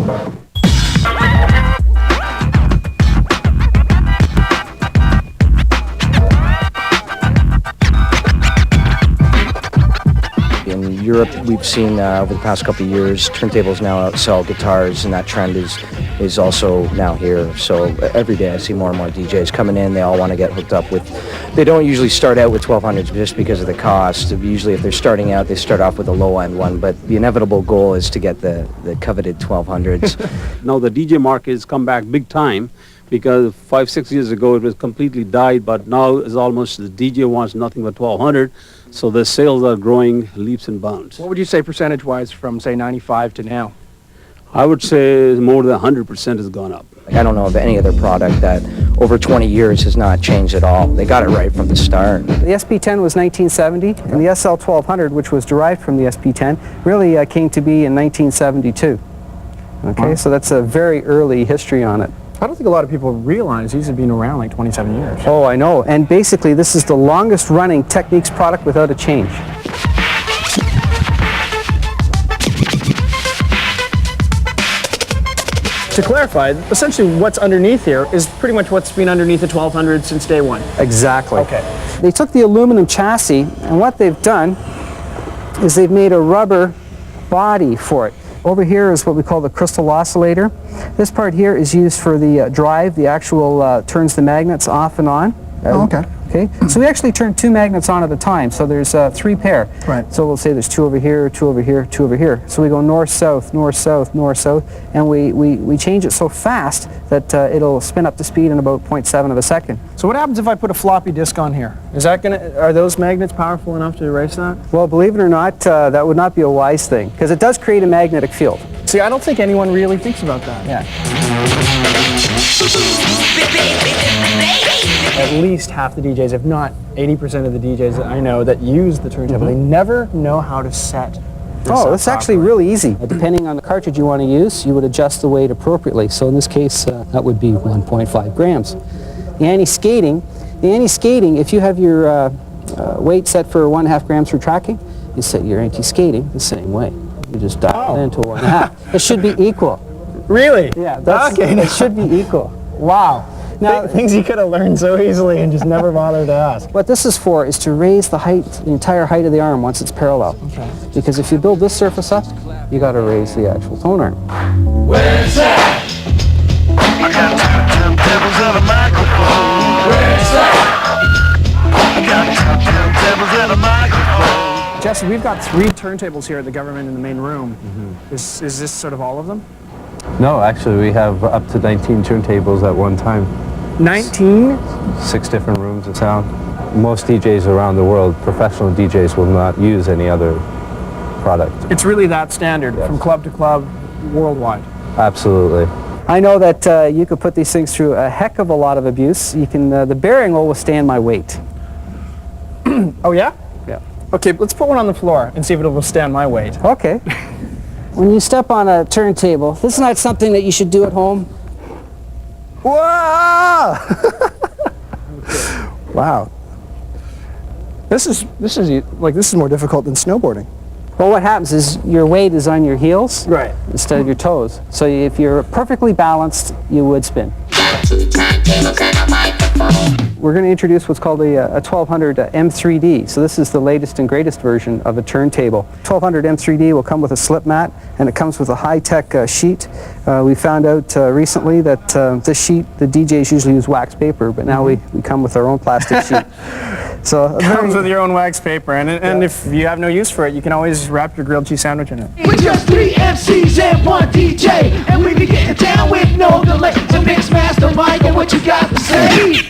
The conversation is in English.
In Europe, we've seen over the past couple of years, turntables now outsell guitars, and that trend is also now here. So every day I see more and more DJs coming in. They all want to get hooked up with. They don't usually start out with 1200s just because of the cost. Usually, if they're starting out, they start off with a low-end one. But the inevitable goal is to get the coveted 1200s. Now the DJ market has come back big time, because 5-6 years ago it was completely died, but now it's almost the DJ wants nothing but 1200, so the sales are growing leaps and bounds. What would you say percentage-wise from, say, 95 to now? I would say more than 100% has gone up. I don't know of any other product that over 20 years has not changed at all. They got it right from the start. The SP10 was 1970, and the SL1200, which was derived from the SP10, really came to be in 1972. Okay, so that's a very early history on it. I don't think a lot of people realize these have been around like 27 years. Oh, I know. And basically, this is the longest running Technics product without a change. To clarify, essentially what's underneath here is pretty much what's been underneath the 1200 since day one. Exactly. Okay. They took the aluminum chassis, and what they've done is they've made a rubber body for it. Over here is what we call the crystal oscillator. This part here is used for the drive, the actual turns the magnets off and on. Oh, okay. Okay, so we actually turn 2 magnets on at a time, so there's 3 pair. Right. So we'll say there's 2 over here, 2 over here, 2 over here. So we go north, south, north, south, north, south, and we change it so fast that it'll spin up to speed in about 0.7 of a second. So what happens if I put a floppy disk on here? Is that are those magnets powerful enough to erase that? Well, believe it or not, that would not be a wise thing, because it does create a magnetic field. See, I don't think anyone really thinks about that. Yeah. At least half the DJs, if not 80% of the DJs that I know that use the turntable, they never know how to set this Oh, up it's actually properly. really easy. Depending on the cartridge you want to use, you would adjust the weight appropriately. So in this case, that would be 1.5 grams. The anti-skating, if you have your weight set for 1.5 grams for tracking, you set your anti-skating the same way. You just dial it into 1.5. It should be equal. Really? Yeah, okay. It should be equal. Wow. Now, things you could have learned so easily and just never bothered to ask. What this is for is to raise the height, the entire height of the arm once it's parallel. Okay. Because if you build this surface up, you got to raise the actual tone arm. Where's that? I got turntables and a microphone. Where's that? I got turntables and a microphone. Jesse, we've got 3 turntables here at the government in the main room. Is this sort of all of them? No, actually we have up to 19 turntables at one time. 19? 6 different rooms of sound. Most DJs around the world, professional DJs, will not use any other product. It's really that standard, from club to club, worldwide. Absolutely. I know that you could put these things through a heck of a lot of abuse. You can, the bearing will withstand my weight. Oh yeah? Yeah. Okay, let's put one on the floor and see if it'll withstand my weight. Okay. When you step on a turntable, this is not something that you should do at home. Whoa! Wow. This is more difficult than snowboarding. Well, what happens is your weight is on your heels Right. instead of your toes. So if you're perfectly balanced, you would spin. We're going to introduce what's called a 1200 M3D. So this is the latest and greatest version of a turntable. 1200 M3D will come with a slip mat, and it comes with a high-tech sheet. We found out recently that this sheet, the DJs usually use wax paper, but now we come with our own plastic sheet. So Comes with your own wax paper, and if you have no use for it, you can always wrap your grilled cheese sandwich in it. We're just 3 MCs and 1 DJ, and we be getting down with no delay. So mix, master, Mike, and what you got to say?